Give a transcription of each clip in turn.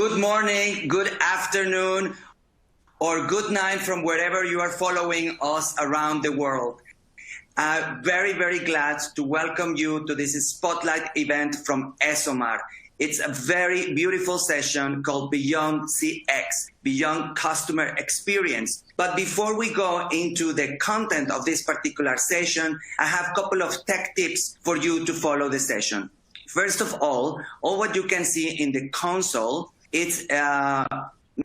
Good morning, good afternoon, or good night from wherever you are following us around the world. Very, very glad to welcome you to this spotlight event from ESOMAR. It's a very beautiful session called Beyond CX, Beyond Customer Experience. But before we go into the content of this particular session, I have a couple of tech tips for you to follow the session. First of all what you can see in the console, it's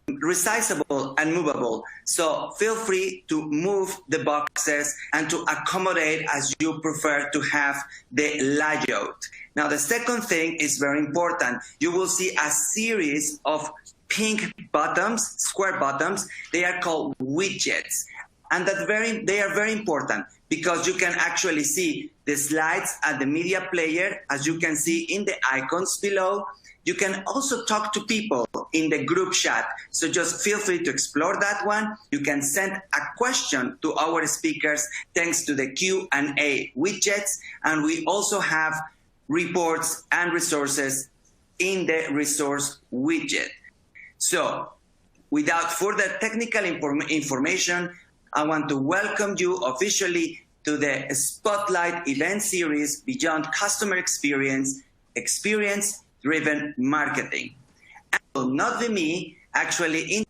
resizable and movable. So feel free to move the boxes and to accommodate as you prefer to have the layout. Now, the second thing is very important. You will see a series of pink buttons, square buttons. They are called widgets. And they are very important because you can actually see the slides at the media player, as you can see in the icons below. You can also talk to people in the group chat. So just feel free to explore that one. You can send a question to our speakers thanks to the Q&A widgets. And we also have reports and resources in the resource widget. So without further technical information, I want to welcome you officially to the Spotlight event series, Beyond Customer Experience, Experience-Driven Marketing. And it will not be me actually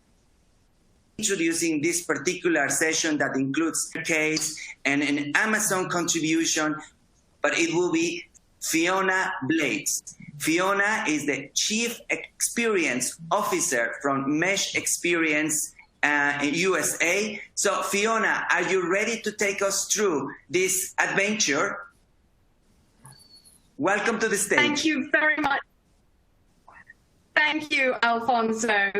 introducing this particular session that includes a case and an Amazon contribution, but it will be Fiona Blades. Fiona is the Chief Experience Officer from Mesh Experience in USA. So Fiona, are you ready to take us through this adventure? Welcome to the stage. Thank you very much. Thank you, Alfonso.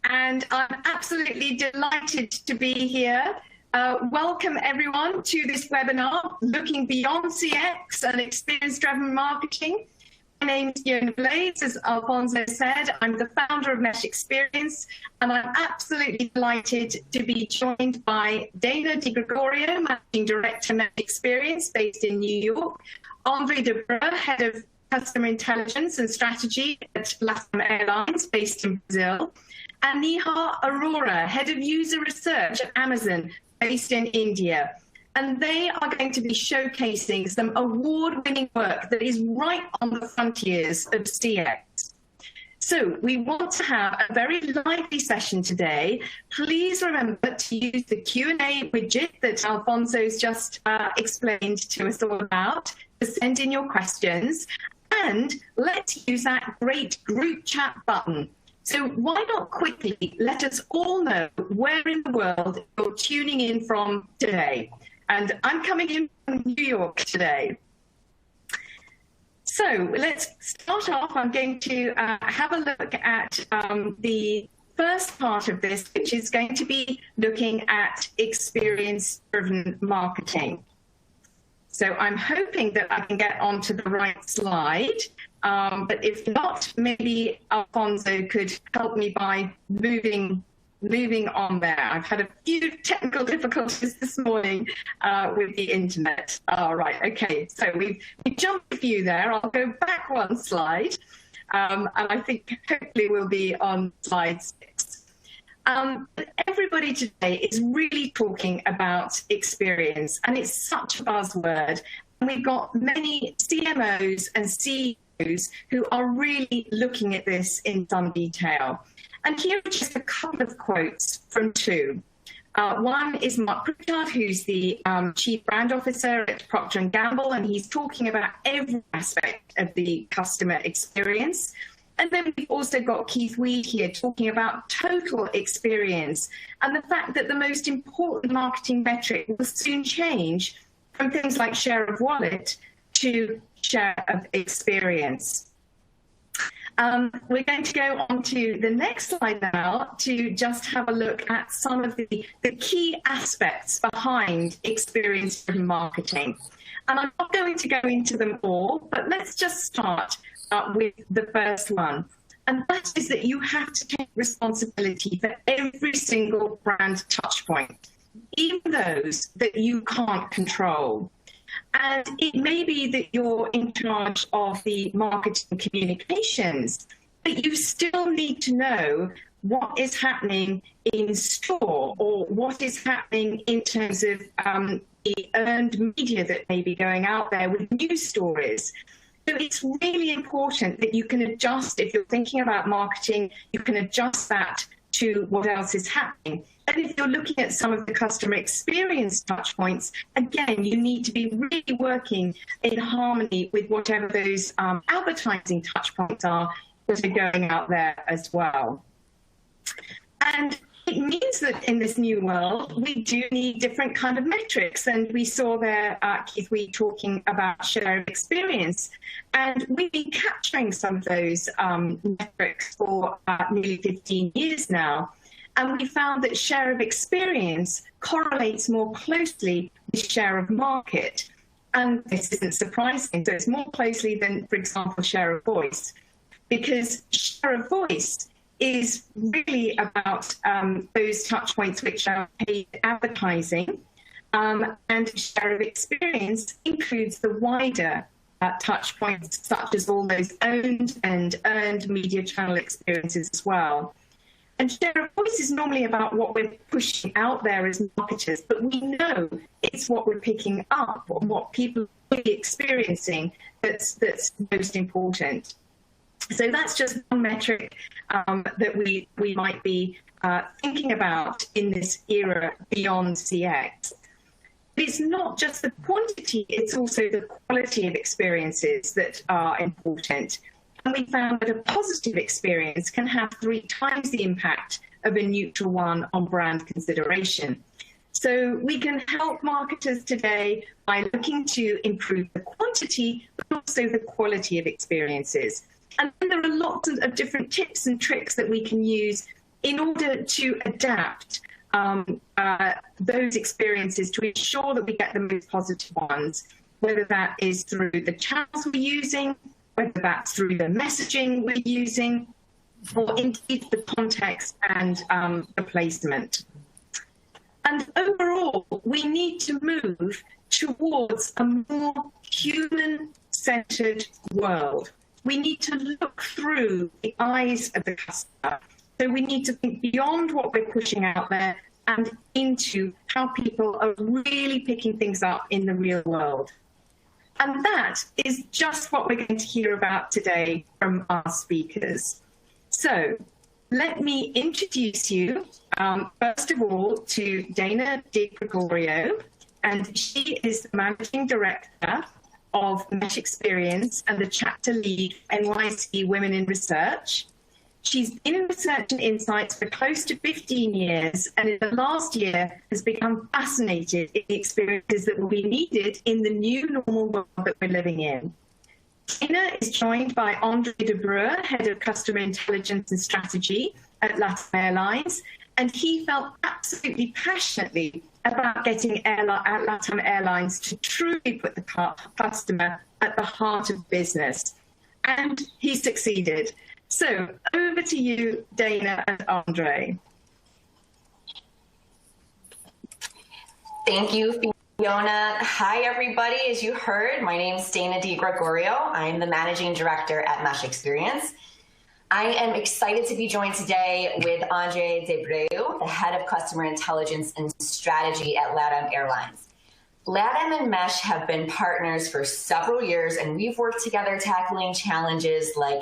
And I'm absolutely delighted to be here. Welcome everyone to this webinar, Looking Beyond CX and Experience-Driven Marketing. My name is Fiona Blades, as Alfonso said. I'm the founder of Mesh Experience, and I'm absolutely delighted to be joined by Dana Di Gregorio, Managing Director, Mesh Experience, based in New York, Andre de Breu, Head of Customer Intelligence and Strategy at LATAM Airlines, based in Brazil, and Neha Arora, Head of User Research at Amazon, based in India. And they are going to be showcasing some award-winning work that is right on the frontiers of CX. So we want to have a very lively session today. Please remember to use the Q&A widget that Alfonso's just explained to us all about to send in your questions. And let's use that great group chat button. So why not quickly let us all know where in the world you're tuning in from today. And I'm coming in from New York today. So let's start off. I'm going to have a look at the first part of this, which is going to be looking at experience-driven marketing. So I'm hoping that I can get onto the right slide. But if not, maybe Alfonso could help me by moving on there. I've had a few technical difficulties this morning with the internet. All right, okay, so we jumped a few there. I'll go back one slide, and I think hopefully we'll be on slide 6. Everybody today is really talking about experience, and it's such a buzzword. And we've got many CMOs and CEOs who are really looking at this in some detail. And here are just a couple of quotes from two. One is Mark Pritchard, who's the Chief Brand Officer at Procter & Gamble, and he's talking about every aspect of the customer experience. And then we've also got Keith Weed here talking about total experience and the fact that the most important marketing metric will soon change from things like share of wallet to share of experience. We're going to go on to the next slide now to just have a look at some of the key aspects behind experience-driven marketing. And I'm not going to go into them all, but let's just start with the first one. And that is that you have to take responsibility for every single brand touchpoint, even those that you can't control. And it may be that you're in charge of the marketing communications, but you still need to know what is happening in store or what is happening in terms of the earned media that may be going out there with news stories. So it's really important that you can adjust, if you're thinking about marketing, you can adjust that to what else is happening. And if you're looking at some of the customer experience touch points, again, you need to be really working in harmony with whatever those advertising touch points are that are going out there as well. And it means that in this new world, we do need different kind of metrics. And we saw there, Keith, we talking about share of experience. And we've been capturing some of those metrics for nearly 15 years now. And we found that share of experience correlates more closely with share of market. And this isn't surprising. So it's more closely than, for example, share of voice. Because share of voice is really about those touch points which are paid advertising, and share of experience includes the wider touch points, such as all those owned and earned media channel experiences as well. And share of voice is normally about what we're pushing out there as marketers, but we know it's what we're picking up, what people are really experiencing that's most important. So that's just one metric that we might be thinking about in this era beyond CX. But it's not just the quantity, it's also the quality of experiences that are important. And we found that a positive experience can have 3 times the impact of a neutral one on brand consideration. So we can help marketers today by looking to improve the quantity, but also the quality of experiences. And then there are lots of different tips and tricks that we can use in order to adapt those experiences to ensure that we get the most positive ones, whether that is through the channels we're using, whether that's through the messaging we're using, or indeed the context and the placement. And overall, we need to move towards a more human-centered world. We need to look through the eyes of the customer. So we need to think beyond what we're pushing out there and into how people are really picking things up in the real world. And that is just what we're going to hear about today from our speakers. So let me introduce you, first of all, to Dana DiGregorio, and she is the Managing Director of Mesh Experience and the Chapter Lead for NYC Women in Research. She's been in research and insights for close to 15 years, and in the last year has become fascinated in the experiences that will be needed in the new normal world that we're living in. Dana is joined by Andre de Breuer, Head of Customer Intelligence and Strategy at LATAM Airlines, and he felt absolutely passionately about getting LATAM Airlines to truly put the customer at the heart of business. And he succeeded. So over to you, Dana and Andre. Thank you, Fiona. Hi, everybody. As you heard, my name is Dana DiGregorio. I'm the Managing Director at Mesh Experience. I am excited to be joined today with Andre de Breuer, the Head of Customer Intelligence and Strategy at LATAM Airlines. LATAM and Mesh have been partners for several years, and we've worked together tackling challenges like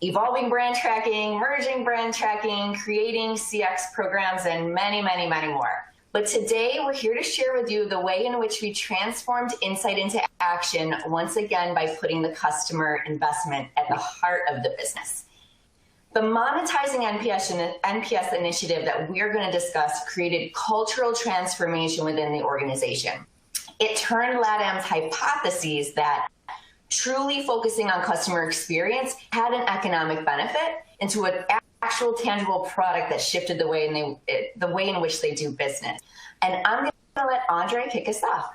evolving brand tracking, merging brand tracking, creating CX programs, and many, many, many more. But today, we're here to share with you the way in which we transformed insight into action, once again, by putting the customer investment at the heart of the business. The monetizing NPS initiative that we're going to discuss created cultural transformation within the organization. It turned LATAM's hypotheses that truly focusing on customer experience had an economic benefit into an actual tangible product that shifted the way in which they do business. And I'm going to let Andre kick us off.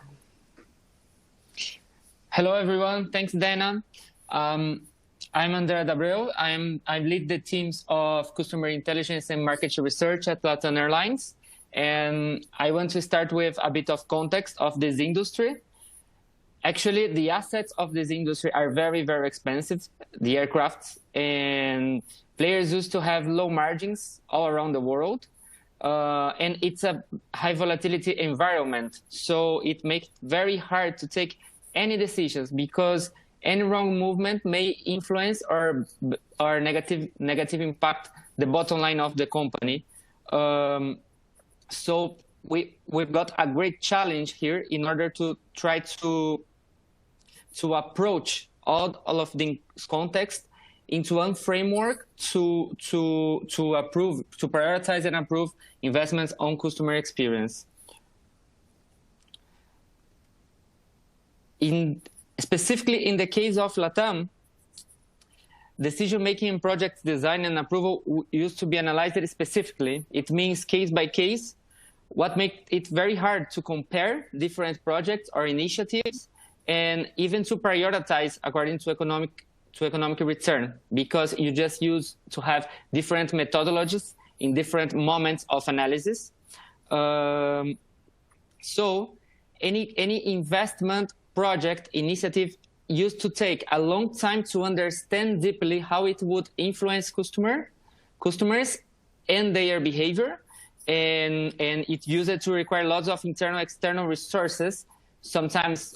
Hello, everyone. Thanks, Dana. I'm Andre de Breuer. I lead the teams of customer intelligence and market research at LATAM Airlines. And I want to start with a bit of context of this industry. actually, the assets of this industry are very, very expensive, the aircrafts, and players used to have low margins all around the world. And it's a high volatility environment. So it makes it very hard to take any decisions because any wrong movement may influence or negative impact the bottom line of the company. So we've got a great challenge here in order to try to approach all of the context into one framework to prioritize and approve investments on customer experience. Specifically in the case of LATAM, decision-making in project design and approval used to be analyzed specifically. It means case by case, what makes it very hard to compare different projects or initiatives and even to prioritize according to economic return, because you just use to have different methodologies in different moments of analysis. So any investment project initiative used to take a long time to understand deeply how it would influence customers and their behavior. And it used to require lots of internal, external resources, sometimes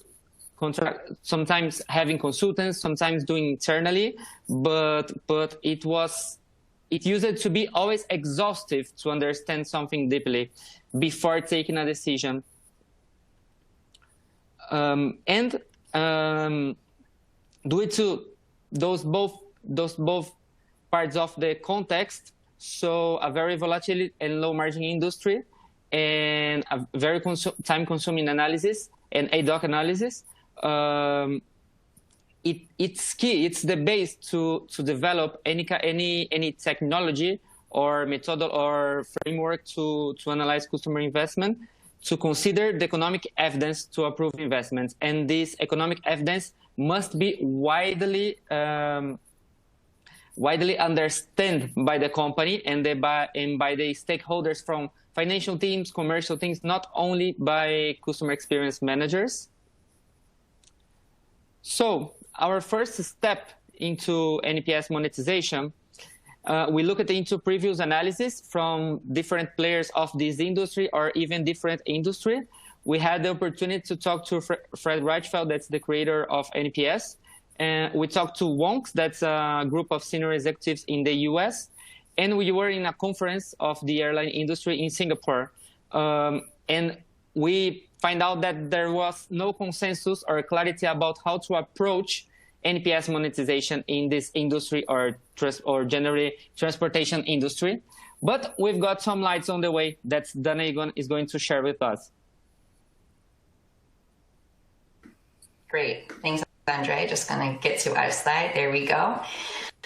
having consultants, sometimes doing internally, but it used to be always exhaustive to understand something deeply before taking a decision. Due to those both parts of the context, so a very volatile and low margin industry and a very time consuming analysis and ad hoc analysis, it's key. It's the base to develop any technology or method or framework to analyze customer investment, to consider the economic evidence to approve investments. And this economic evidence must be widely understood by the company and by the stakeholders from financial teams, commercial teams, not only by customer experience managers. So our first step into NPS monetization, we looked into previous analysis from different players of this industry or even different industry. We had the opportunity to talk to Fred Reichfeld, that's the creator of NPS. And we talked to Wonks, that's a group of senior executives in the US. And we were in a conference of the airline industry in Singapore. And we find out that there was no consensus or clarity about how to approach NPS monetization in this industry or generally transportation industry. But we've got some lights on the way that Dana is going to share with us. Great. Thanks, Andre. Just going to get to our slide. There we go.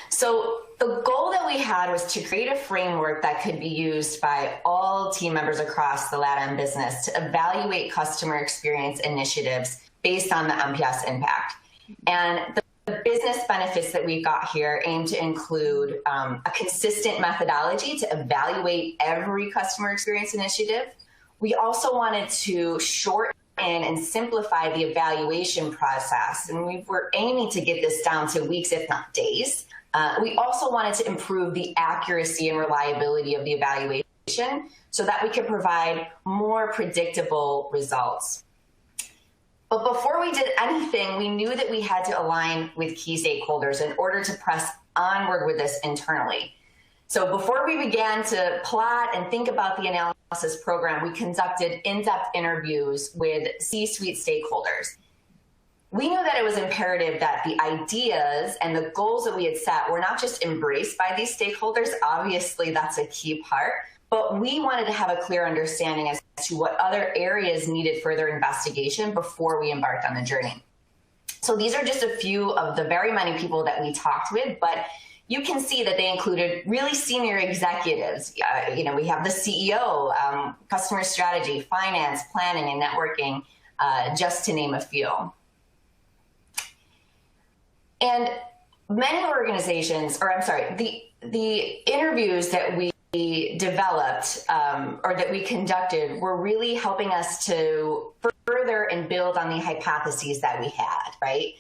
So the goal that we had was to create a framework that could be used by all team members across the LATAM business to evaluate customer experience initiatives based on the NPS impact. And the business benefits that we got here aim to include a consistent methodology to evaluate every customer experience initiative. We also wanted to shorten and simplify the evaluation process. And we were aiming to get this down to weeks, if not days. We also wanted to improve the accuracy and reliability of the evaluation so that we could provide more predictable results. But before we did anything, we knew that we had to align with key stakeholders in order to press onward with this internally. So before we began to plot and think about the analysis program, we conducted in-depth interviews with C-suite stakeholders. We knew that it was imperative that the ideas and the goals that we had set were not just embraced by these stakeholders. Obviously, that's a key part, but we wanted to have a clear understanding as to what other areas needed further investigation before we embarked on the journey. So these are just a few of the very many people that we talked with, but you can see that they included really senior executives. We have the CEO, customer strategy, finance, planning, and networking, just to name a few. And many organizations, the interviews that we developed or that we conducted were really helping us to further and build on the hypotheses that we had, right?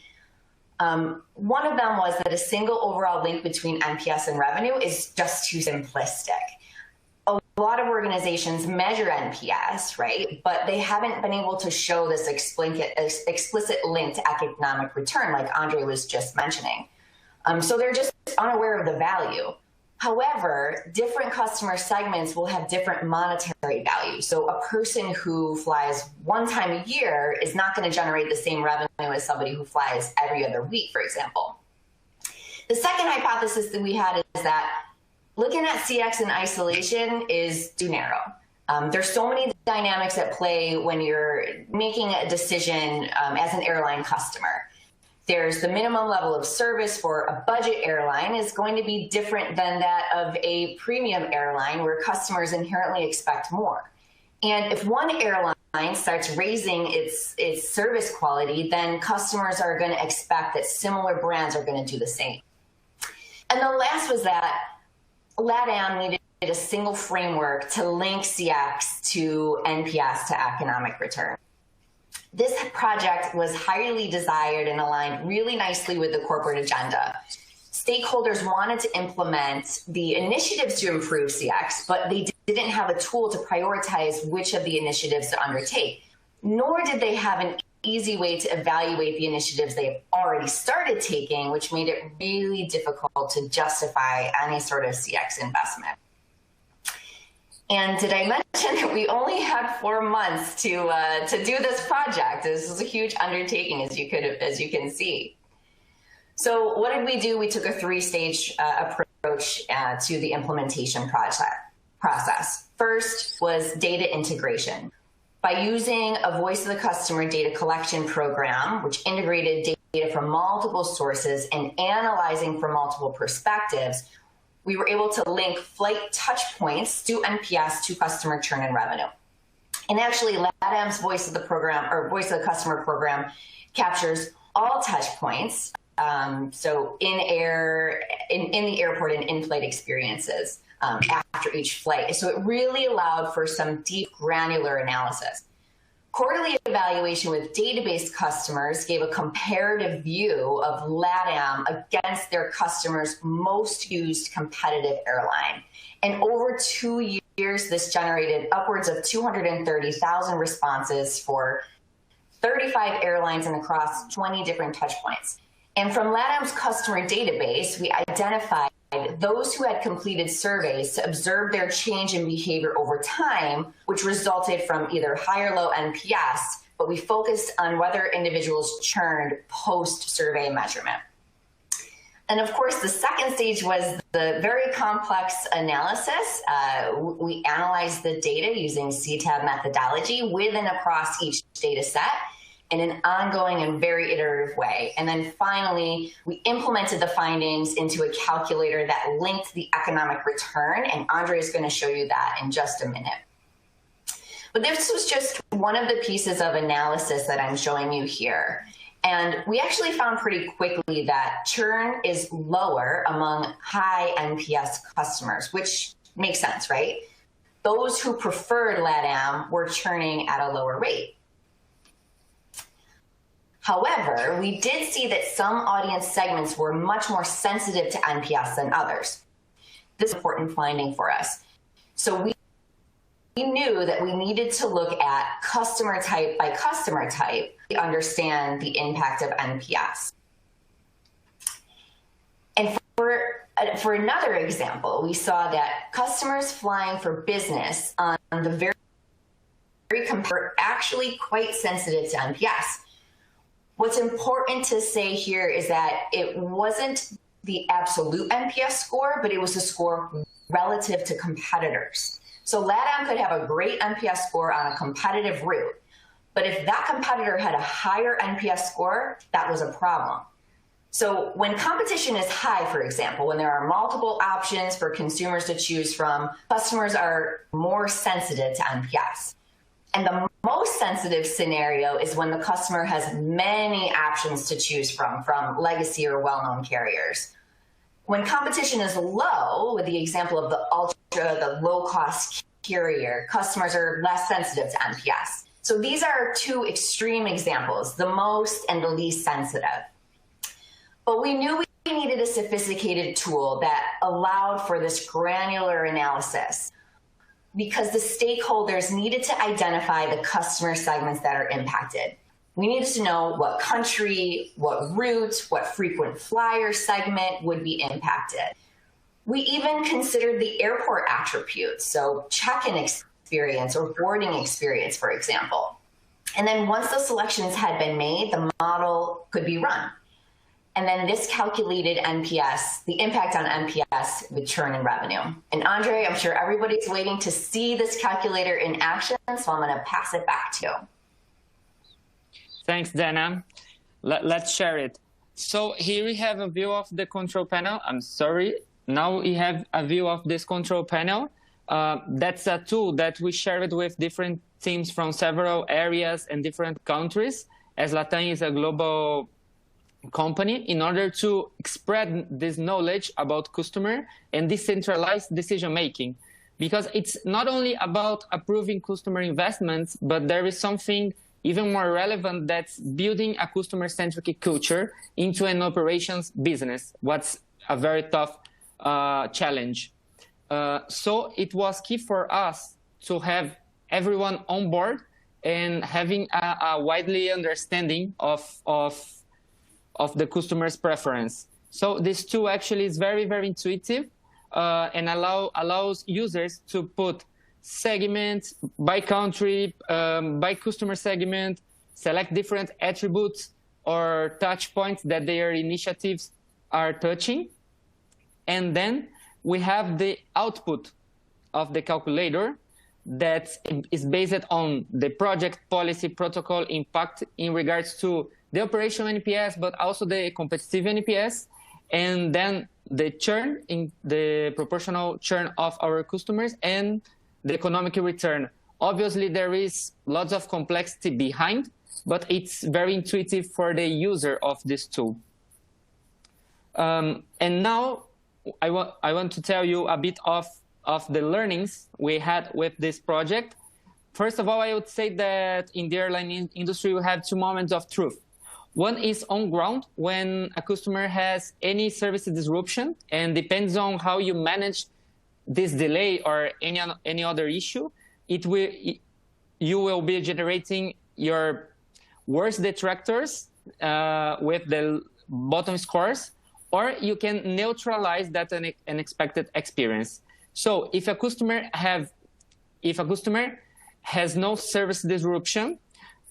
One of them was that a single overall link between NPS and revenue is just too simplistic. A lot of organizations measure NPS, right? But they haven't been able to show this explicit link to economic return, like Andre was just mentioning. So they're just unaware of the value. However, different customer segments will have different monetary value. So a person who flies one time a year is not going to generate the same revenue as somebody who flies every other week, for example. The second hypothesis that we had is that looking at CX in isolation is too narrow. There's so many dynamics at play when you're making a decision as an airline customer. There's the minimum level of service for a budget airline is going to be different than that of a premium airline where customers inherently expect more. And if one airline starts raising its service quality, then customers are going to expect that similar brands are going to do the same. And the last was that LATAM needed a single framework to link CX to NPS to economic return. This project was highly desired and aligned really nicely with the corporate agenda. Stakeholders wanted to implement the initiatives to improve CX, but they didn't have a tool to prioritize which of the initiatives to undertake, nor did they have an easy way to evaluate the initiatives they've already started taking, which made it really difficult to justify any sort of CX investment. And did I mention that we only had 4 months to do this project? This was a huge undertaking, as you can see. So what did we do? We took a 3-stage approach to the implementation process. First was data integration. By using a voice of the customer data collection program, which integrated data from multiple sources and analyzing from multiple perspectives, we were able to link flight touch points to NPS to customer churn and revenue. And actually, LATAM's voice of the program, or voice of the customer program, captures all touch points. So in the airport and in-flight experiences after each flight. So it really allowed for some deep granular analysis. Quarterly evaluation with database customers gave a comparative view of LATAM against their customers' most used competitive airline. And over 2 years, this generated upwards of 230,000 responses for 35 airlines and across 20 different touch points. And from LATAM's customer database, we identified those who had completed surveys to observe their change in behavior over time, which resulted from either high or low NPS, but we focused on whether individuals churned post-survey measurement. And of course, the second stage was the very complex analysis. We analyzed the data using CTAB methodology with and across each data set in an ongoing and very iterative way. And then finally, we implemented the findings into a calculator that linked the economic return, and Andre is going to show you that in just a minute. But this was just one of the pieces of analysis that I'm showing you here. And we actually found pretty quickly that churn is lower among high NPS customers, which makes sense, right? Those who preferred LATAM were churning at a lower rate. However, we did see that some audience segments were much more sensitive to NPS than others. This is an important finding for us. So we knew that we needed to look at customer type by customer type to understand the impact of NPS. And for another example, we saw that customers flying for business on the very were actually quite sensitive to NPS. What's important to say here is that it wasn't the absolute NPS score, but it was a score relative to competitors. So LATAM could have a great NPS score on a competitive route, but if that competitor had a higher NPS score, that was a problem. So when competition is high, for example, when there are multiple options for consumers to choose from, customers are more sensitive to NPS. And the most sensitive scenario is when the customer has many options to choose from legacy or well-known carriers. When competition is low, with the example of the low-cost carrier, customers are less sensitive to NPS. So these are two extreme examples, the most and the least sensitive. But we knew we needed a sophisticated tool that allowed for this granular analysis because the stakeholders needed to identify the customer segments that are impacted. We needed to know what country, what route, what frequent flyer segment would be impacted. We even considered the airport attributes, so check-in experience or boarding experience, for example. And then once those selections had been made, the model could be run. And then this calculated NPS, the impact on NPS with churn and revenue. And Andre, I'm sure everybody's waiting to see this calculator in action, so I'm gonna pass it back to you. Thanks, Dana. Let's share it. So here we have a view of the control panel. I'm sorry. Now we have a view of this control panel. That's a tool that we shared with different teams from several areas and different countries, as Latam is a global company, in order to spread this knowledge about customer and decentralized decision-making. Because it's not only about approving customer investments, but there is something even more relevant, that's building a customer-centric culture into an operations business, what's a very tough challenge. So it was key for us to have everyone on board and having a widely understanding of the customer's preference. So this tool actually is very, very intuitive and allows users to put segments by country, by customer segment, select different attributes or touch points that their initiatives are touching. And then we have the output of the calculator that is based on the project policy protocol impact in regards to the operational NPS, but also the competitive NPS, and then the churn, in the proportional churn of our customers, and the economic return. Obviously, there is lots of complexity behind, but it's very intuitive for the user of this tool. And now I want to tell you a bit of the learnings we had with this project. First of all, I would say that in the airline industry, we have two moments of truth. One is on ground, when a customer has any service disruption, and depends on how you manage this delay or any other issue, you will be generating your worst detractors with the bottom scores, or you can neutralize that unexpected experience. So if a customer has no service disruption,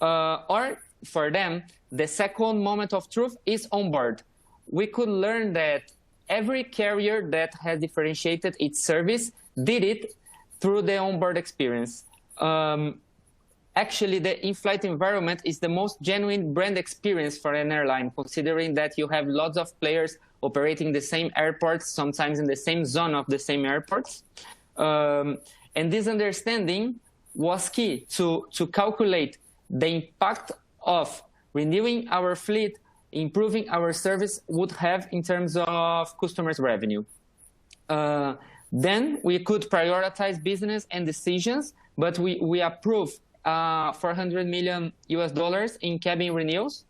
or for them, the second moment of truth is on board. We could learn that every carrier that has differentiated its service did it through the onboard experience. Actually, the in-flight environment is the most genuine brand experience for an airline, considering that you have lots of players operating the same airports, sometimes in the same zone of the same airports. And this understanding was key to calculate the impact of renewing our fleet, improving our service would have in terms of customers' revenue. Then we could prioritize business and decisions, but we approved $400 million in cabin renewals,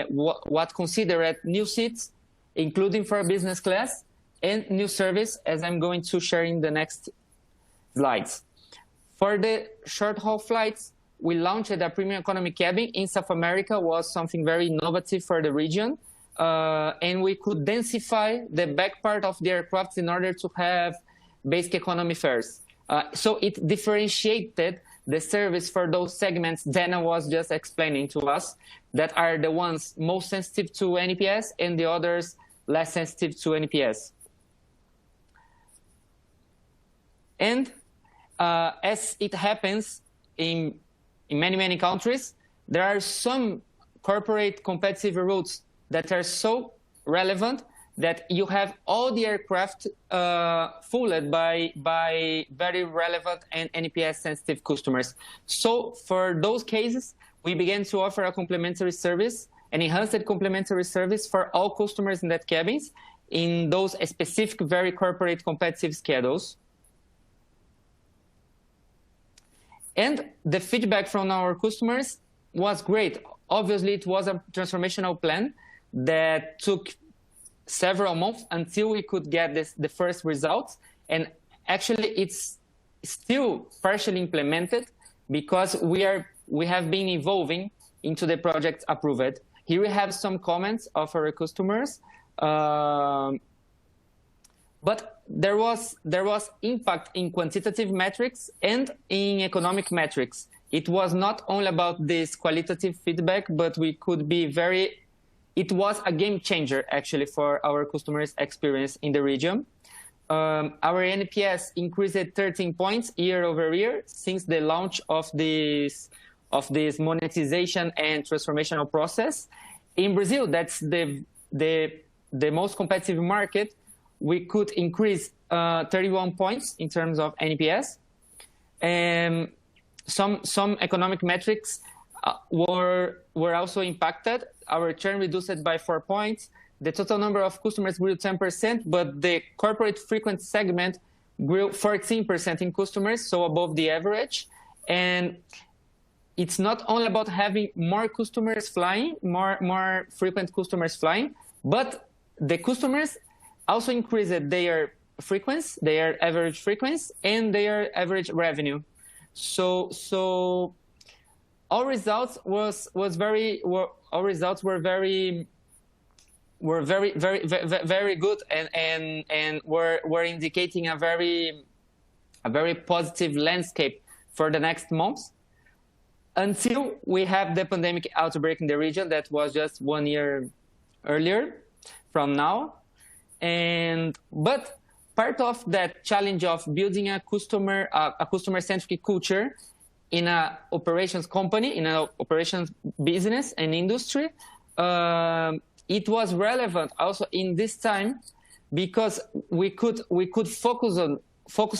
what considered new seats, including for business class, and new service, as I'm going to share in the next slides. For the short-haul flights, we launched a premium economy cabin in South America, was something very innovative for the region. And we could densify the back part of the aircraft in order to have basic economy fares. So it differentiated the service for those segments Dana was just explaining to us, that are the ones most sensitive to NPS and the others less sensitive to NPS. And as it happens in many countries, there are some corporate competitive routes that are so relevant that you have all the aircraft fueled by very relevant and NPS-sensitive customers. So for those cases, we began to offer a complementary service, an enhanced complementary service for all customers in that cabins in those specific, very corporate competitive schedules. And the feedback from our customers was great. Obviously, it was a transformational plan that took several months until we could get the first results. And actually, it's still partially implemented because we have been evolving into the project approved. Here we have some comments of our customers. But there was impact in quantitative metrics and in economic metrics. It was not only about this qualitative feedback, but it was a game changer actually for our customers' experience in the region. Our NPS increased 13 points year over year since the launch of this monetization and transformational process. In Brazil, that's the most competitive market. We could increase 31 points in terms of NPS. And some economic metrics were also impacted. Our churn reduced by 4 points. The total number of customers grew 10%, but the corporate frequent segment grew 14% in customers, so above the average. And it's not only about having more customers flying, more frequent customers flying, but the customers also increased their frequency, their average frequency, and their average revenue. So our results were very good and were indicating a very positive landscape for the next months until we have the pandemic outbreak in the region. That was just 1 year earlier from now. But part of that challenge of building a customer-centric culture in an operations company, in an operations business and industry, it was relevant also in this time because we could focus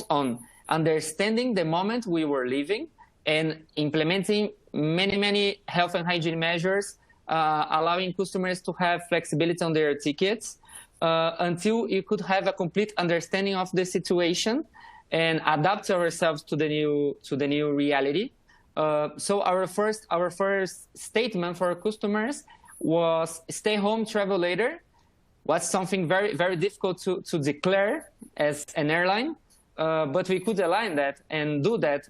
on understanding the moment we were living and implementing many health and hygiene measures, allowing customers to have flexibility on their tickets. Until you could have a complete understanding of the situation and adapt ourselves to the new reality. So our first statement for our customers was stay home, travel later. Was something very difficult to declare as an airline, but we could align that and do that.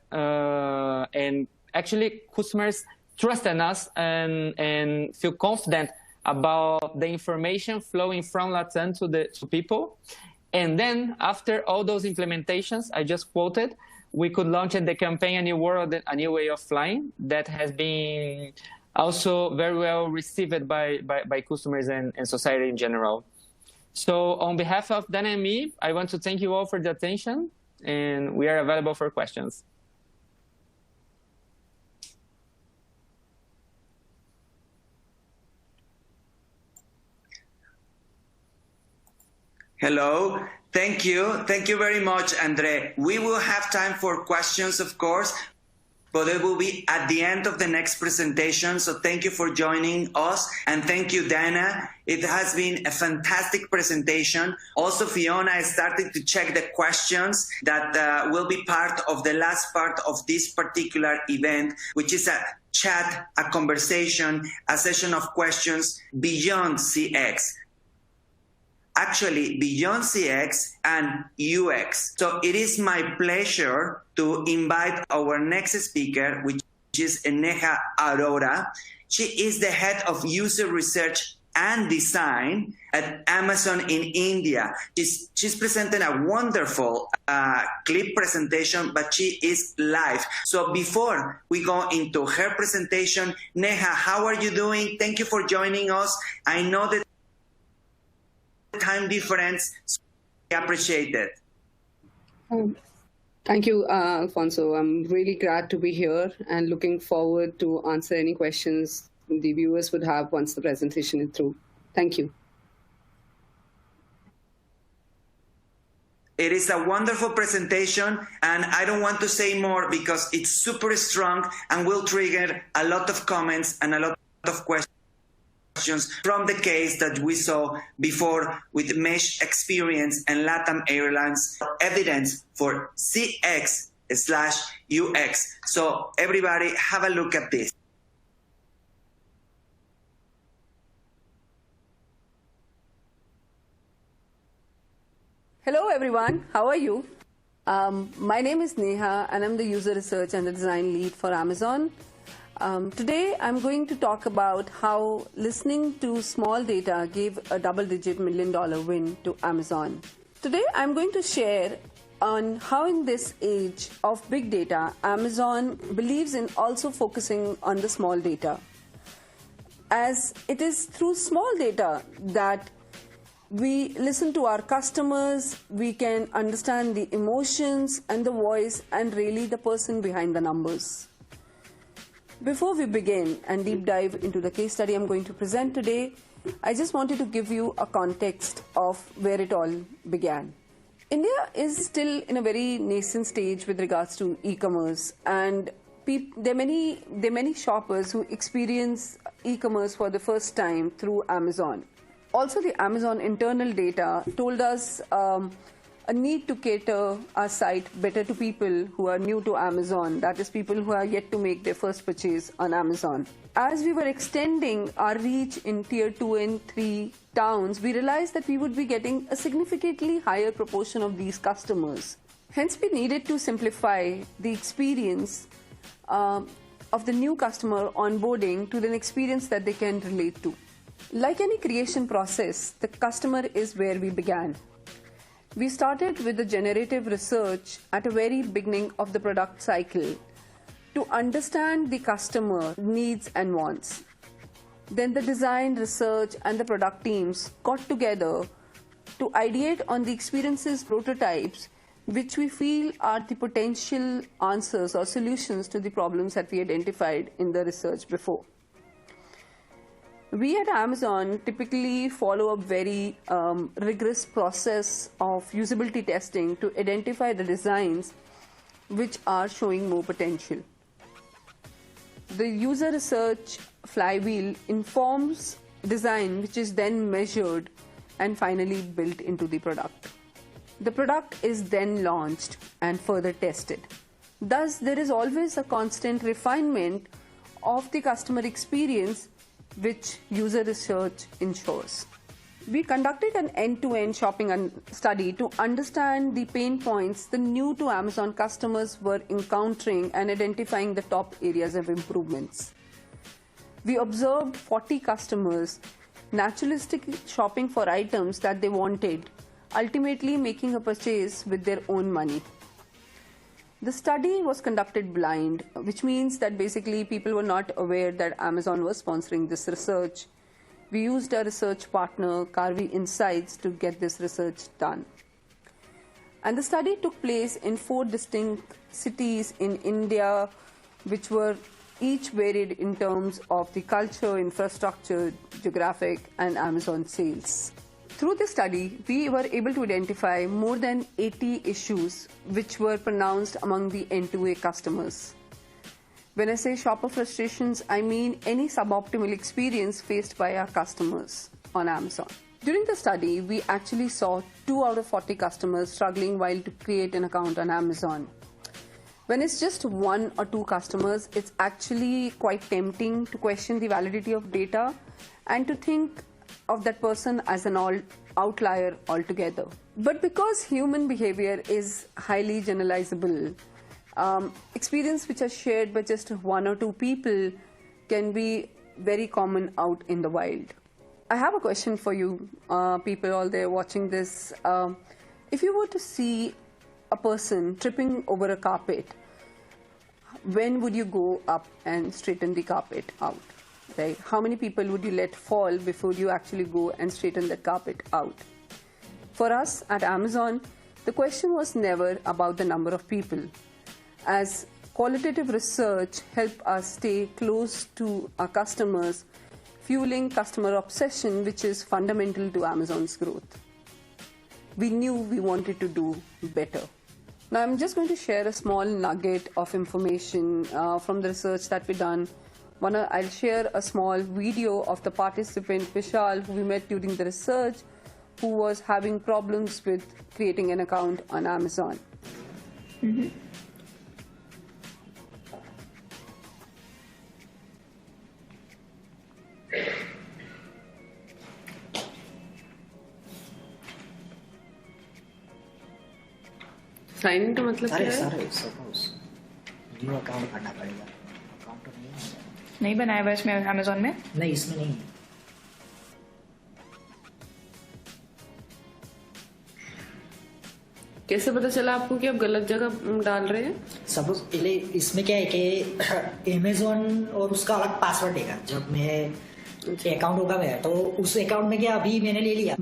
And actually, customers trust in us and feel confident about the information flowing from LATAM to people. And then after all those implementations I just quoted, we could launch the campaign A New World, A New Way of Flying, that has been also very well received by customers and society in general. So on behalf of Dan and me, I want to thank you all for the attention, and we are available for questions. Hello. Thank you. Thank you very much, Andre. We will have time for questions, of course, but it will be at the end of the next presentation. So thank you for joining us. And thank you, Dana. It has been a fantastic presentation. Also, Fiona, I started to check the questions that will be part of the last part of this particular event, which is a chat, a conversation, a session of questions beyond CX. Actually, beyond CX and UX. So it is my pleasure to invite our next speaker, which is Neha Arora. She is the head of user research and design at Amazon in India. She's presenting a wonderful clip presentation, but she is live. So before we go into her presentation, Neha, how are you doing? Thank you for joining us. I know that time difference, so we appreciate it. Thank you, Alfonso. I'm really glad to be here and looking forward to answer any questions the viewers would have once the presentation is through. Thank you. It is a wonderful presentation, and I don't want to say more because it's super strong and will trigger a lot of comments and a lot of questions from the case that we saw before with Mesh Experience and LATAM Airlines. Evidence for CX /UX. So everybody have a look at this. Hello everyone, how are you? My name is Neha and I'm the user research and the design lead for Amazon. Today I'm going to talk about how listening to small data gave a double-digit $1 million win to Amazon. Today I'm going to share on how in this age of big data, Amazon believes in also focusing on the small data. As it is through small data that we listen to our customers, we can understand the emotions and the voice and really the person behind the numbers. Before we begin and deep dive into the case study I'm going to present today, I just wanted to give you a context of where it all began. India is still in a very nascent stage with regards to e-commerce, and there are many shoppers who experience e-commerce for the first time through Amazon. Also, the Amazon internal data told us a need to cater our site better to people who are new to Amazon, that is, people who are yet to make their first purchase on Amazon. As we were extending our reach in tier 2 and 3 towns, we realized that we would be getting a significantly higher proportion of these customers. Hence, we needed to simplify the experience of the new customer onboarding to an experience that they can relate to. Like any creation process, the customer is where we began. We started with the generative research at a very beginning of the product cycle to understand the customer needs and wants. Then the design, research and the product teams got together to ideate on the experiences prototypes which we feel are the potential answers or solutions to the problems that we identified in the research before. We at Amazon typically follow a very rigorous process of usability testing to identify the designs which are showing more potential. The user research flywheel informs design which is then measured and finally built into the product. The product is then launched and further tested. Thus, there is always a constant refinement of the customer experience which user research ensures. We conducted an end-to-end shopping study to understand the pain points the new to Amazon customers were encountering and identifying the top areas of improvements. We observed 40 customers naturalistically shopping for items that they wanted, ultimately making a purchase with their own money. The study was conducted blind, which means that basically people were not aware that Amazon was sponsoring this research. We used our research partner, Carvey Insights, to get this research done. And the study took place in 4 distinct cities in India, which were each varied in terms of the culture, infrastructure, geographic, and Amazon sales. Through this study, we were able to identify more than 80 issues which were pronounced among the N2A customers. When I say shopper frustrations, I mean any suboptimal experience faced by our customers on Amazon. During the study, we actually saw 2 out of 40 customers struggling while to create an account on Amazon. When it's just 1 or 2 customers, it's actually quite tempting to question the validity of data and to think of that person as an outlier altogether. But because human behavior is highly generalizable, experience which are shared by just 1 or 2 people can be very common out in the wild. I have a question for you, people all there watching this. If you were to see a person tripping over a carpet, when would you go up and straighten the carpet out? Right? How many people would you let fall before you actually go and straighten the carpet out? For us at Amazon, the question was never about the number of people, as qualitative research helped us stay close to our customers, fueling customer obsession, which is fundamental to Amazon's growth. We knew we wanted to do better. Now I'm just going to share a small nugget of information from the research that we've done. I'll share a small video of the participant Vishal, who we met during the research, who was having problems with creating an account on Amazon. Sign in का मतलब क्या है? अरे suppose new account करना पड़ेगा, account तो नहीं बनाया हुआ इसमें अमेजोन में? नहीं, इसमें नहीं। कैसे पता चला आपको कि आप गलत जगह डाल रहे हैं? सपोज इसमें क्या है कि अमेजोन और उसका अलग पासवर्ड देगा। जब मैं अकाउंट होगा मेरा, तो उस अकाउंट में क्या अभी मैंने ले लिया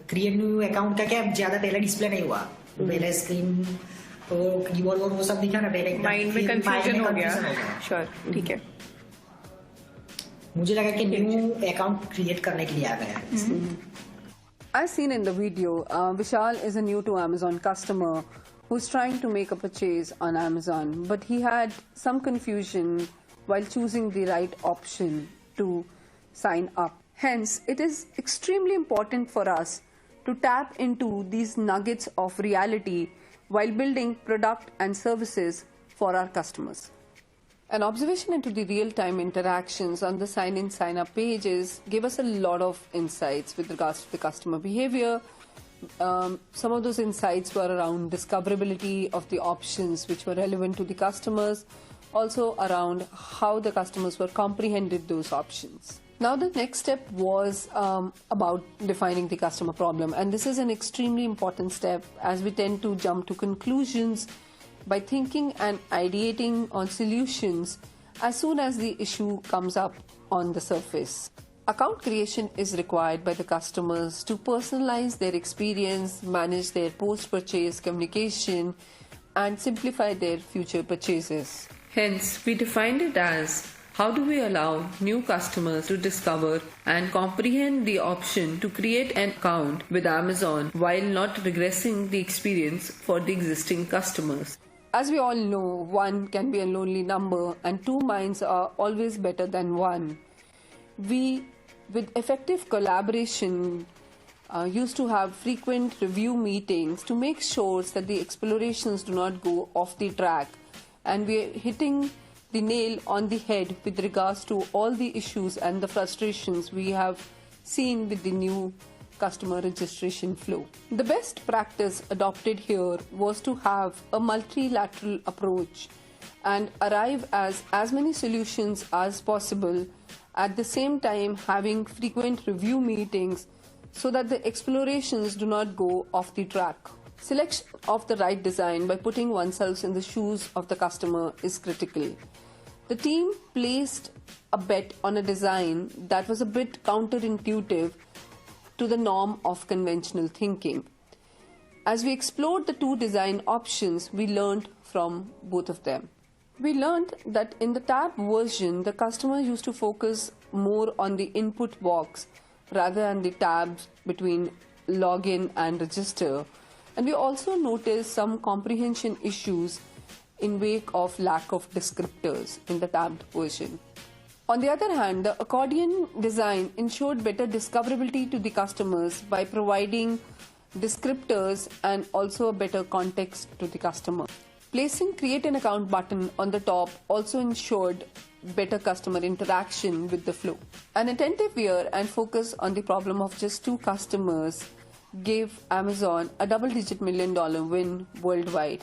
क्रिएट न्यू अकाउंट का क्या ज्यादा पहले डिस्प्ले नहीं हुआ, पहले स्क्रीन तो कीबोर्ड और वो सब दिखा ना पहले, माइंड में कंफ्यूजन हो गया। श्योर, ठीक है। मुझे लगा कि न्यू अकाउंट क्रिएट करने के लिए आ गया है। As seen in the video, Vishal is a new to Amazon customer who's trying to make a purchase on Amazon, but he had some confusion while choosing the right option to sign up. Hence, it is extremely important for us to tap into these nuggets of reality while building product and services for our customers. An observation into the real-time interactions on the sign-in, sign-up pages gave us a lot of insights with regards to the customer behavior. Some of those insights were around discoverability of the options which were relevant to the customers, also around how the customers were comprehended those options. Now the next step was about defining the customer problem, and this is an extremely important step as we tend to jump to conclusions by thinking and ideating on solutions as soon as the issue comes up on the surface. Account creation is required by the customers to personalize their experience, manage their post-purchase communication, and simplify their future purchases. Hence, we defined it as how do we allow new customers to discover and comprehend the option to create an account with Amazon while not regressing the experience for the existing customers. As we all know, one can be a lonely number and two minds are always better than one. We, with effective collaboration, used to have frequent review meetings to make sure that the explorations do not go off the track, and we are hitting the nail on the head with regards to all the issues and the frustrations we have seen with the new customer registration flow. The best practice adopted here was to have a multilateral approach and arrive as many solutions as possible, at the same time having frequent review meetings so that the explorations do not go off the track. Selection of the right design by putting oneself in the shoes of the customer is critical. The team placed a bet on a design that was a bit counterintuitive to the norm of conventional thinking. As we explored the two design options, we learned from both of them. We learned that in the tab version, the customer used to focus more on the input box rather than the tabs between login and register. And we also noticed some comprehension issues in wake of lack of descriptors in the tabbed version. On the other hand, the accordion design ensured better discoverability to the customers by providing descriptors and also a better context to the customer. Placing Create an Account button on the top also ensured better customer interaction with the flow. An attentive ear and focus on the problem of just two customers gave Amazon a double-digit $1 million win worldwide,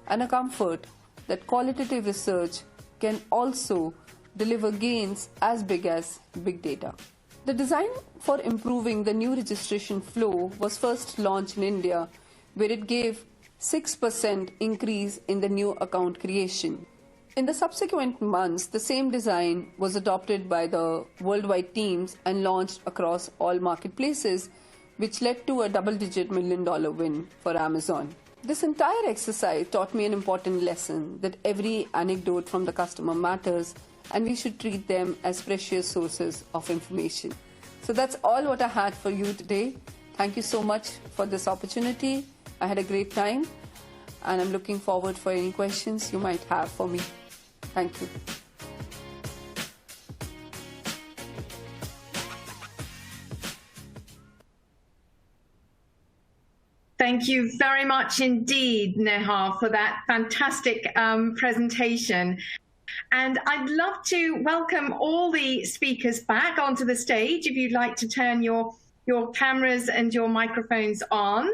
and a comfort that qualitative research can also deliver gains as big as big data. The design for improving the new registration flow was first launched in India, where it gave 6% increase in the new account creation. In the subsequent months, the same design was adopted by the worldwide teams and launched across all marketplaces, which led to a double-digit $1 million win for Amazon. This entire exercise taught me an important lesson that every anecdote from the customer matters, and we should treat them as precious sources of information. So that's all what I had for you today. Thank you so much for this opportunity. I had a great time, and I'm looking forward for any questions you might have for me. Thank you. Thank you very much indeed, Neha, for that fantastic presentation. And I'd love to welcome all the speakers back onto the stage. If you'd like to turn your your cameras and your microphones on.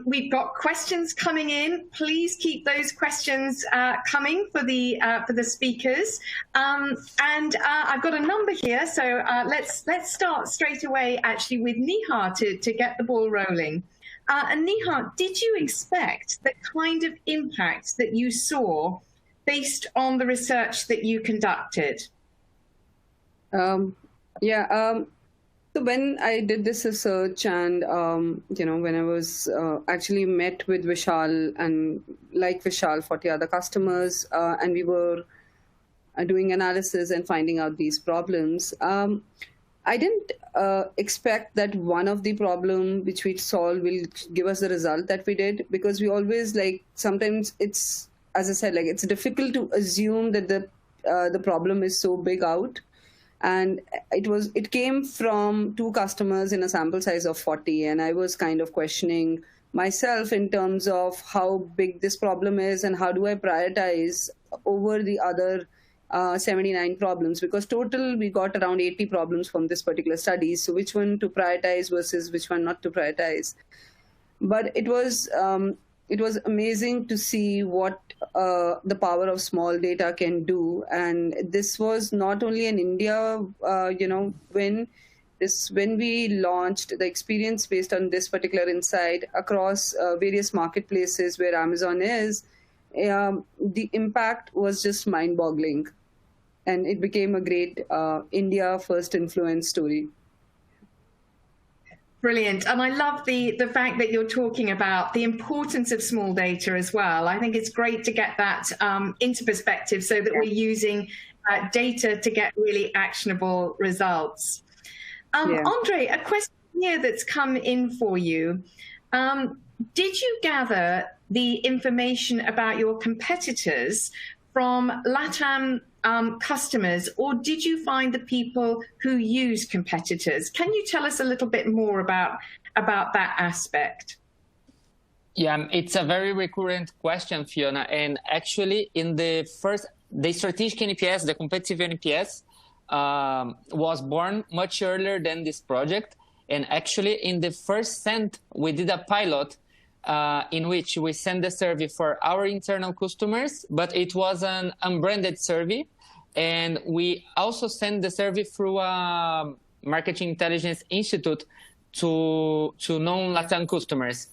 We've got questions coming in. Please keep those questions coming for the speakers. And I've got a number here, so let's start straight away actually with Neha to get the ball rolling. And Neha, did you expect the kind of impact that you saw based on the research that you conducted? So when I did this research and, when I was actually met with Vishal and like Vishal, 40 other customers, and we were doing analysis and finding out these problems, I didn't expect that one of the problem which we solve will give us the result that we did, because we always sometimes it's, as I said, it's difficult to assume that the problem is so big out. And it came from 2 customers in a sample size of 40. And I was kind of questioning myself in terms of how big this problem is and how do I prioritize over the other 79 problems, because total we got around 80 problems from this particular study. So which one to prioritize versus which one not to prioritize. But it was amazing to see what the power of small data can do. And this was not only in India, when we launched the experience based on this particular insight across various marketplaces where Amazon is, the impact was just mind-boggling. And it became a great India first influence story. Brilliant. And I love the fact that you're talking about the importance of small data as well. I think it's great to get that into perspective so that we're using data to get really actionable results. Andre, a question here that's come in for you. Did you gather the information about your competitors from LATAM customers, or did you find the people who use competitors? Can you tell us a little bit more about that aspect? Yeah, it's a very recurrent question, Fiona. And actually, in the strategic NPS, the competitive NPS, was born much earlier than this project. And actually, in the first send, we did a pilot in which we sent the survey for our internal customers, but it was an unbranded survey. And we also sent the survey through a marketing intelligence institute to non-LATAM customers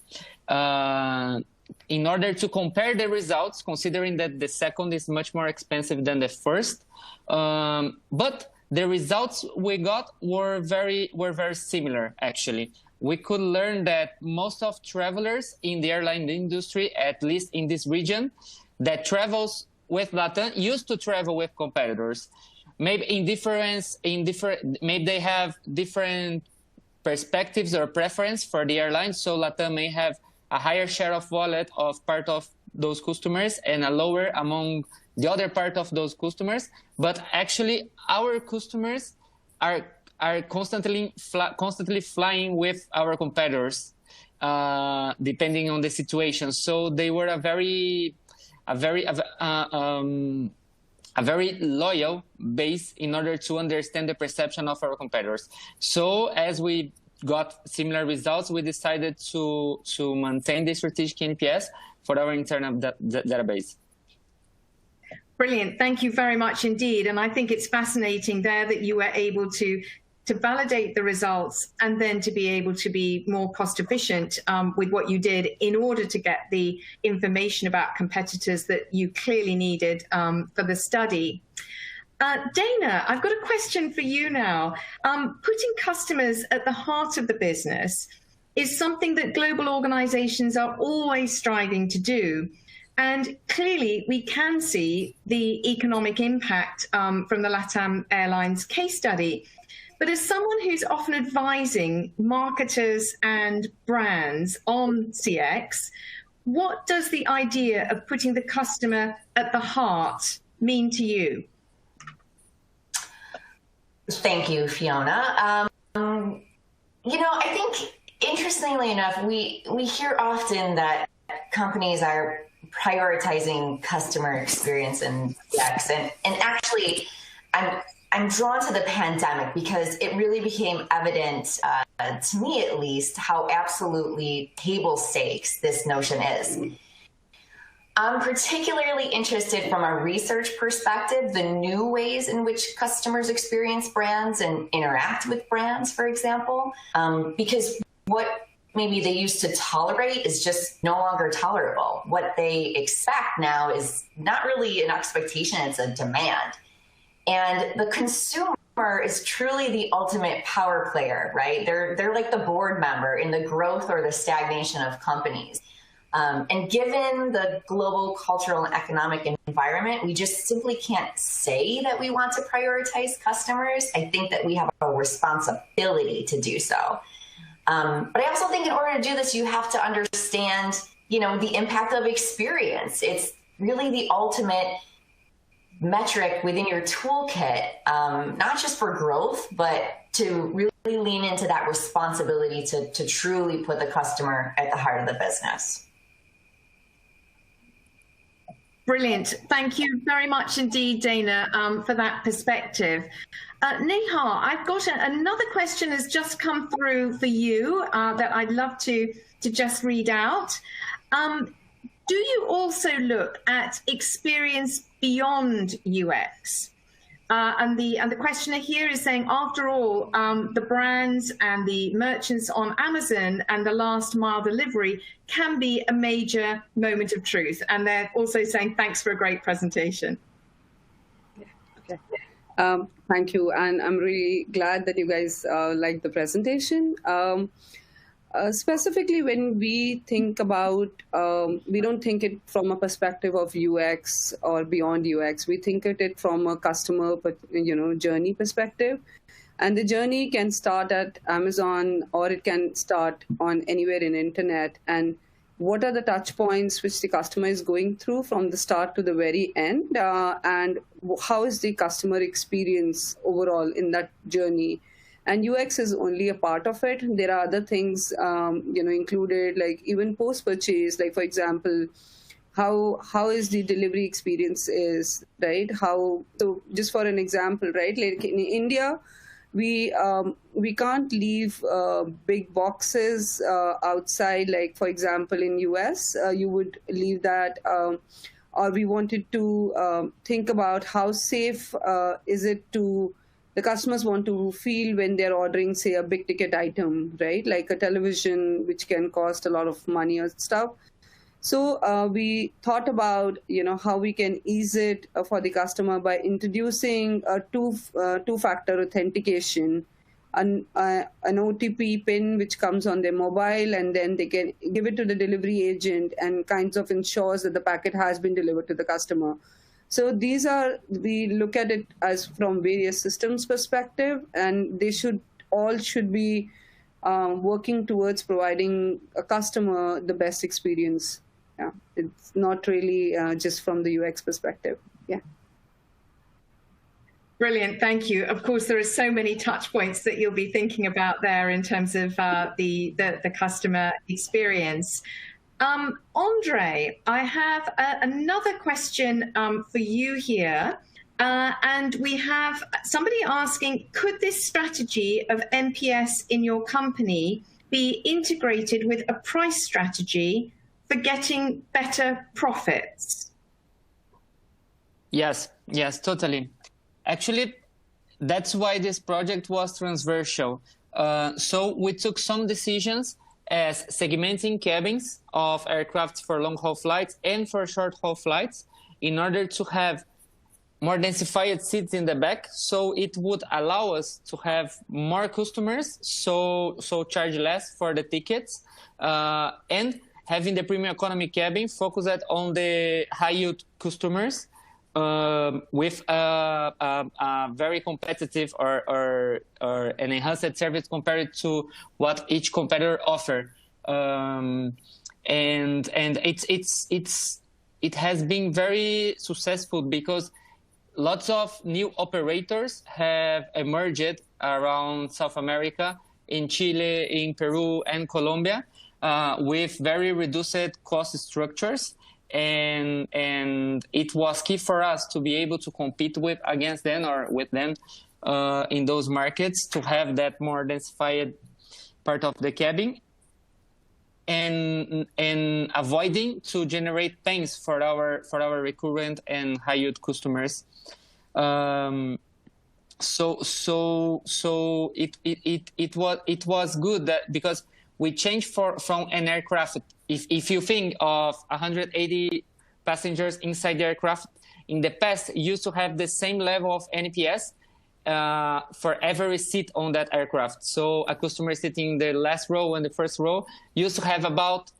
in order to compare the results, considering that the second is much more expensive than the first. But the results we got were very similar, actually. We could learn that most of travelers in the airline industry, at least in this region, that travels with LATAM used to travel with competitors. Maybe maybe they have different perspectives or preference for the airline. So LATAM may have a higher share of wallet of part of those customers and a lower among the other part of those customers. But actually, our customers are constantly flying with our competitors, depending on the situation. So they were a very loyal base in order to understand the perception of our competitors. So as we got similar results, we decided to maintain the strategic NPS for our internal database. Brilliant. Thank you very much indeed. And I think it's fascinating there that you were able to validate the results and then to be able to be more cost efficient with what you did in order to get the information about competitors that you clearly needed for the study. Dana, I've got a question for you now. Putting customers at the heart of the business is something that global organizations are always striving to do. And clearly, we can see the economic impact from the LATAM Airlines case study. But as someone who's often advising marketers and brands on CX, what does the idea of putting the customer at the heart mean to you? Thank you, Fiona. I think, interestingly enough, we hear often that companies are prioritizing customer experience and CX. And actually, I'm drawn to the pandemic because it really became evident, to me at least, how absolutely table stakes this notion is. I'm particularly interested from a research perspective, the new ways in which customers experience brands and interact with brands, for example, because what maybe they used to tolerate is just no longer tolerable. What they expect now is not really an expectation, it's a demand. And the consumer is truly the ultimate power player, right? They're like the board member in the growth or the stagnation of companies. And given the global cultural and economic environment, we just simply can't say that we want to prioritize customers. I think that we have a responsibility to do so. But I also think in order to do this, you have to understand, the impact of experience. It's really the ultimate metric within your toolkit, not just for growth, but to really lean into that responsibility to truly put the customer at the heart of the business. Brilliant. Thank you very much indeed, Dana, for that perspective. Neha, I've got another question has just come through for you that I'd love to just read out. Do you also look at experience beyond UX? And the questioner here is saying, after all, the brands and the merchants on Amazon and the last mile delivery can be a major moment of truth. And they're also saying, thanks for a great presentation. Okay. Thank you. And I'm really glad that you guys liked the presentation. Specifically, when we think about, we don't think it from a perspective of UX or beyond UX. We think at it from a customer, journey perspective. And the journey can start at Amazon, or it can start on anywhere in internet. And what are the touch points which the customer is going through from the start to the very end? And how is the customer experience overall in that journey? And UX is only a part of it. There are other things, included, like even post-purchase, like, for example, how is the delivery experience is, right? So just for an example, right, like in India, we can't leave big boxes outside. Like, for example, in US, you would leave that, or we wanted to think about how safe is it to, the customers want to feel when they're ordering, say, a big ticket item, right? Like a television, which can cost a lot of money or stuff. So we thought about, how we can ease it for the customer by introducing a two-factor authentication, an OTP pin which comes on their mobile, and then they can give it to the delivery agent and kinds of ensures that the packet has been delivered to the customer. So we look at it as from various systems perspective, and they should be working towards providing a customer the best experience. Yeah, it's not really just from the UX perspective. Yeah. Brilliant, thank you. Of course, there are so many touch points that you'll be thinking about there in terms of the customer experience. Andre, I have another question for you here. And we have somebody asking, could this strategy of NPS in your company be integrated with a price strategy for getting better profits? Yes, totally. Actually, that's why this project was transversal. So we took some decisions as segmenting cabins of aircraft for long-haul flights and for short-haul flights in order to have more densified seats in the back, so it would allow us to have more customers, so charge less for the tickets, and having the premium economy cabin focused on the high-yield customers with a very competitive or an enhanced service compared to what each competitor offer, and it has been very successful because lots of new operators have emerged around South America, in Chile, in Peru, and Colombia, with very reduced cost structures. and it was key for us to be able to compete against them or with them in those markets, to have that more densified part of the cabin, and avoiding to generate pains for our recurrent and high yield customers. So it was good that, because we changed from an aircraft. If you think of 180 passengers inside the aircraft, in the past you used to have the same level of NPS for every seat on that aircraft. So a customer sitting in the last row and the first row used to have about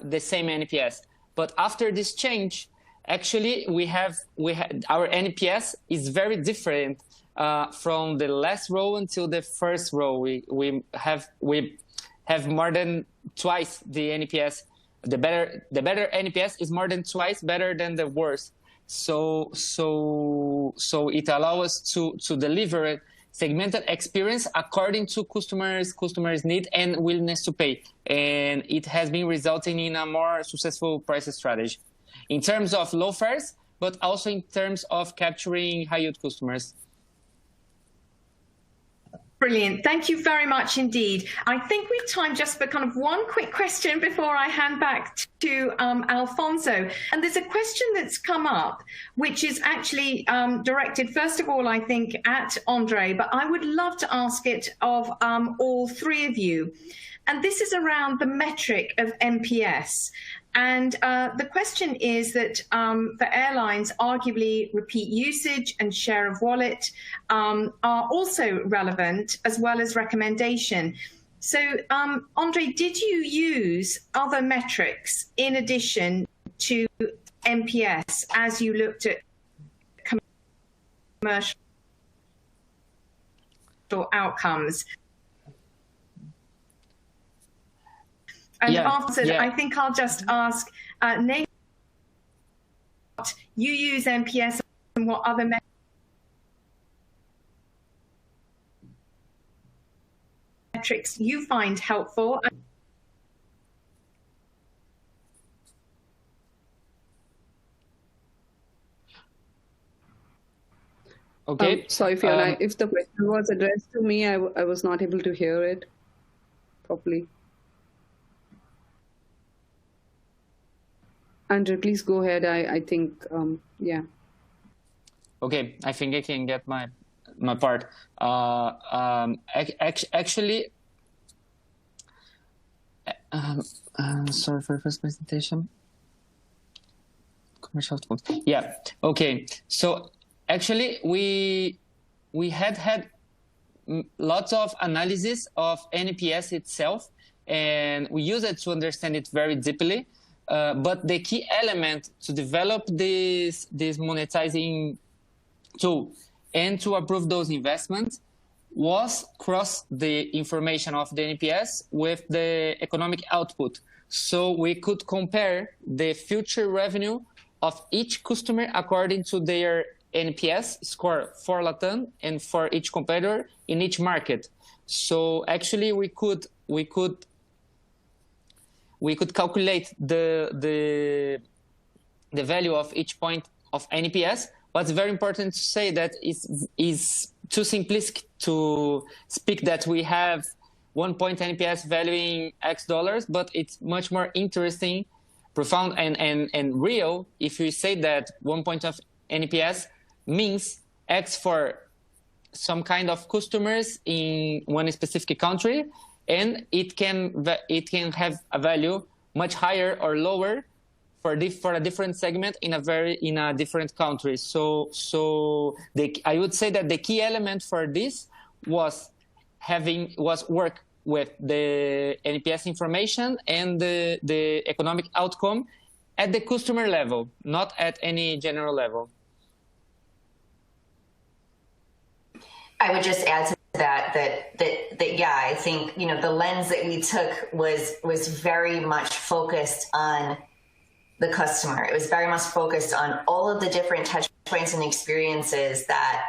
the same NPS. But after this change, actually we had our NPS is very different from the last row until the first row. We have more than twice the NPS. The better NPS is more than twice better than the worst. So it allows us to deliver a segmented experience according to customers' need and willingness to pay. And it has been resulting in a more successful price strategy in terms of low fares, but also in terms of capturing high yield customers. Brilliant. Thank you very much indeed. I think we've time just for kind of one quick question before I hand back to Alfonso. And there's a question that's come up, which is actually directed, first of all, I think, at Andre, but I would love to ask it of all three of you. And this is around the metric of NPS. And the question is that for airlines, arguably repeat usage and share of wallet are also relevant, as well as recommendation. So, Andre, did you use other metrics in addition to NPS as you looked at commercial outcomes? And after that, I think I'll just ask, name what you use NPS and what other metrics you find helpful. Okay. Sorry, Fiona, if the question was addressed to me, I was not able to hear it properly. Andrew, please go ahead. I think, yeah. Okay, I think I can get my part. Actually, sorry for the first presentation. Commercial tools. Yeah. Okay. So actually, we had lots of analysis of NPS itself, and we use it to understand it very deeply. But the key element to develop this monetizing tool and to approve those investments was cross the information of the NPS with the economic output. So we could compare the future revenue of each customer according to their NPS score for Latam and for each competitor in each market. So actually we could calculate the value of each point of NPS. What's very important to say that is too simplistic to speak that we have 1 point NPS valuing X dollars, but it's much more interesting, profound, and real if we say that 1 point of NPS means X for some kind of customers in one specific country, and it can have a value much higher or lower for a different segment in a different country. So I would say that the key element for this was work with the NPS information and the economic outcome at the customer level, not at any general level. I would just add to that yeah, I think, you know, the lens that we took was very much focused on the customer. It was very much focused on all of the different touch points and experiences that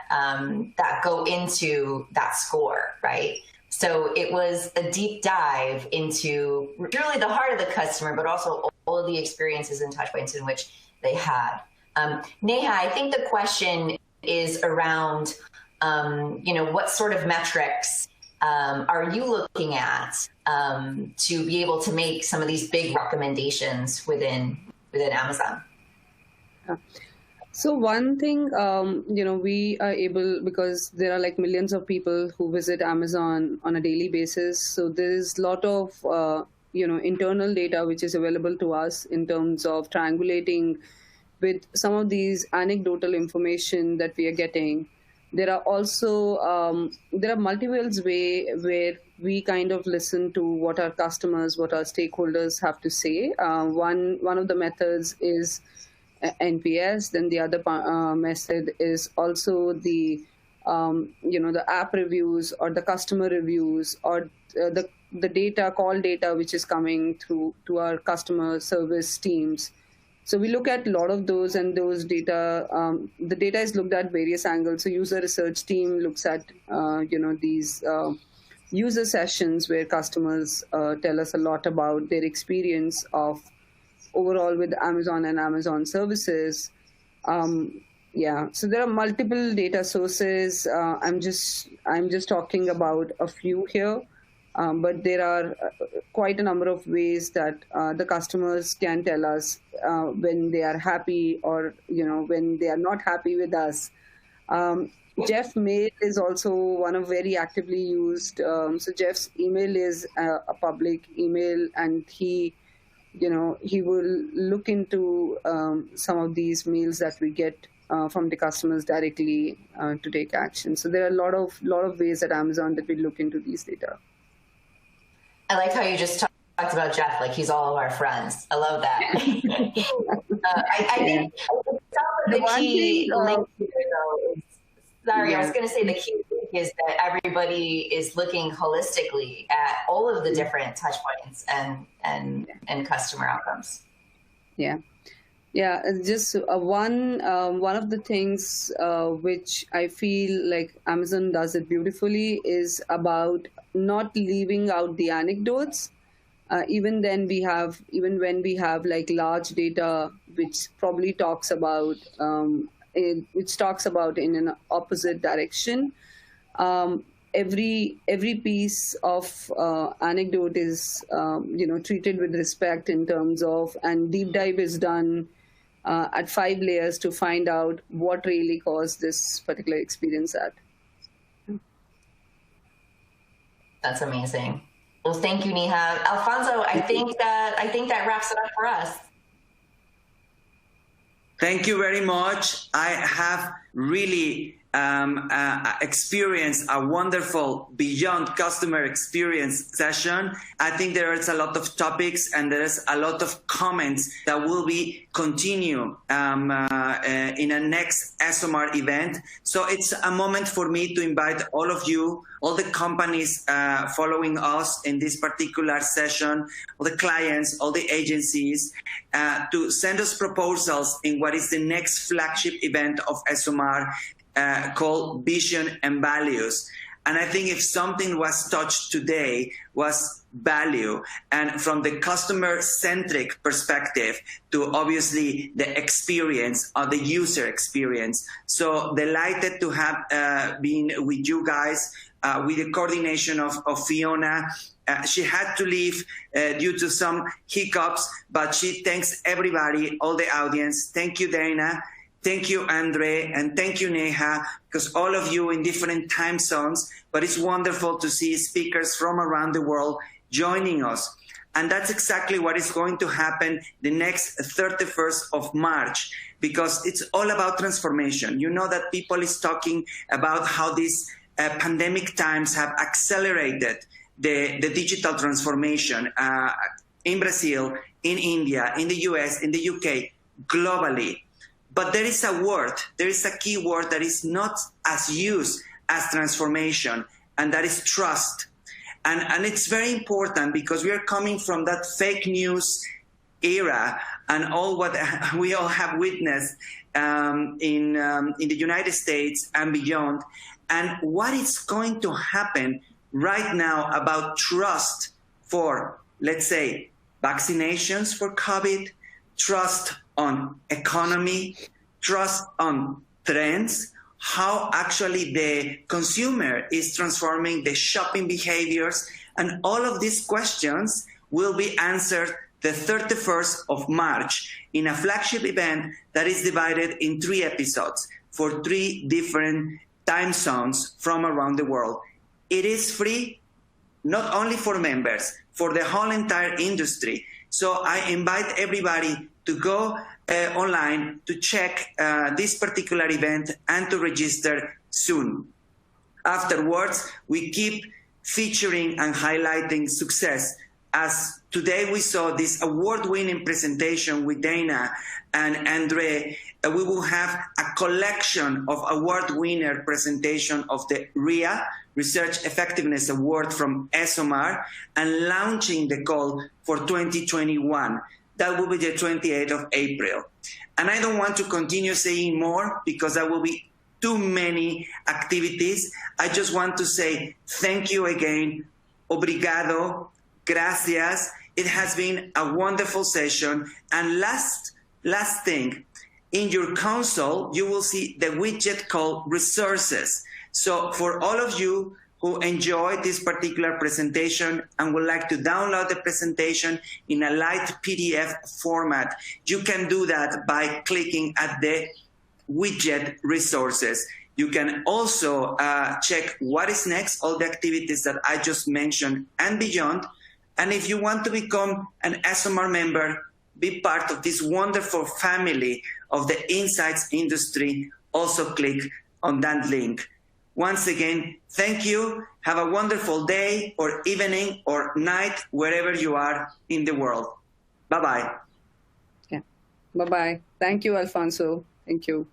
that go into that score, right? So it was a deep dive into really the heart of the customer, but also all of the experiences and touch points in which they had. Neha, I think the question is around, what sort of metrics are you looking at to be able to make some of these big recommendations within Amazon? So one thing, we are able, because there are like millions of people who visit Amazon on a daily basis. So there's a lot of, internal data which is available to us in terms of triangulating with some of these anecdotal information that we are getting. There are also, there are multiple ways where we kind of listen to what our customers, what our stakeholders have to say. One of the methods is NPS. Then the other method is also the app reviews or the customer reviews or the data, call data, which is coming through to our customer service teams. So we look at a lot of those, and those data, the data is looked at various angles. So user research team looks at, these user sessions where customers tell us a lot about their experience of overall with Amazon and Amazon services. So there are multiple data sources. I'm just talking about a few here, but there are quite a number of ways that the customers can tell us when they are happy or when they are not happy with us. Jeff mail is also one of very actively used. So Jeff's email is a public email, and he will look into some of these mails that we get from the customers directly to take action. So there are a lot of ways at Amazon that we look into these data. I like how you just talked about Jeff, like he's all of our friends. I love that. I think the key link here, though, is, I was going to say the key link is that everybody is looking holistically at all of the different touch points and customer outcomes. Yeah. Just one of the things which I feel like Amazon does it beautifully is about not leaving out the anecdotes. Even when we have like large data, which probably talks about in an opposite direction. Every piece of anecdote is treated with respect in terms of, and deep dive is done at 5 layers to find out what really caused this particular experience at. That's amazing. Well, thank you, Neha. Alfonso, I think that wraps it up for us. Thank you very much. I have really experienced a wonderful Beyond Customer Experience session. I think there is a lot of topics and there is a lot of comments that will be continue in a next ESOMAR event. So it's a moment for me to invite all of you, all the companies following us in this particular session, all the clients, all the agencies, to send us proposals in what is the next flagship event of ESOMAR, called Vision and Values. And I think if something was touched today was value, and from the customer-centric perspective to obviously the experience or the user experience. So delighted to have been with you guys, with the coordination of Fiona. She had to leave due to some hiccups, but she thanks everybody, all the audience. Thank you, Dana. Thank you, Andre, and thank you, Neha, because all of you in different time zones, but it's wonderful to see speakers from around the world joining us. And that's exactly what is going to happen the next 31st of March, because it's all about transformation. You know that people is talking about how these pandemic times have accelerated the digital transformation in Brazil, in India, in the US, in the UK, globally. But there is a key word that is not as used as transformation, and that is trust. And it's very important because we are coming from that fake news era and all what we all have witnessed in the United States and beyond. And what is going to happen right now about trust for, let's say, vaccinations for COVID, trust on economy, trust on trends, how actually the consumer is transforming the shopping behaviors, and all of these questions will be answered the 31st of March in a flagship event that is divided in 3 episodes for 3 different time zones from around the world. It is free, not only for members, for the whole entire industry. So I invite everybody to go online to check this particular event and to register soon. Afterwards, we keep featuring and highlighting success. As today we saw this award-winning presentation with Dana and Andre, we will have a collection of award-winner presentation of the RIA, Research Effectiveness Award from ESOMAR, and launching the call for 2021. That will be the 28th of April. And I don't want to continue saying more because there will be too many activities. I just want to say thank you again. Obrigado. Gracias. It has been a wonderful session. And last thing, in your console, you will see the widget called Resources. So for all of you who enjoyed this particular presentation and would like to download the presentation in a light PDF format, you can do that by clicking at the widget Resources. You can also check what is next, all the activities that I just mentioned and beyond. And if you want to become an ESOMAR member, be part of this wonderful family of the insights industry, also click on that link. Once again, thank you. Have a wonderful day or evening or night, wherever you are in the world. Bye-bye. Yeah. Bye-bye. Thank you, Alfonso. Thank you.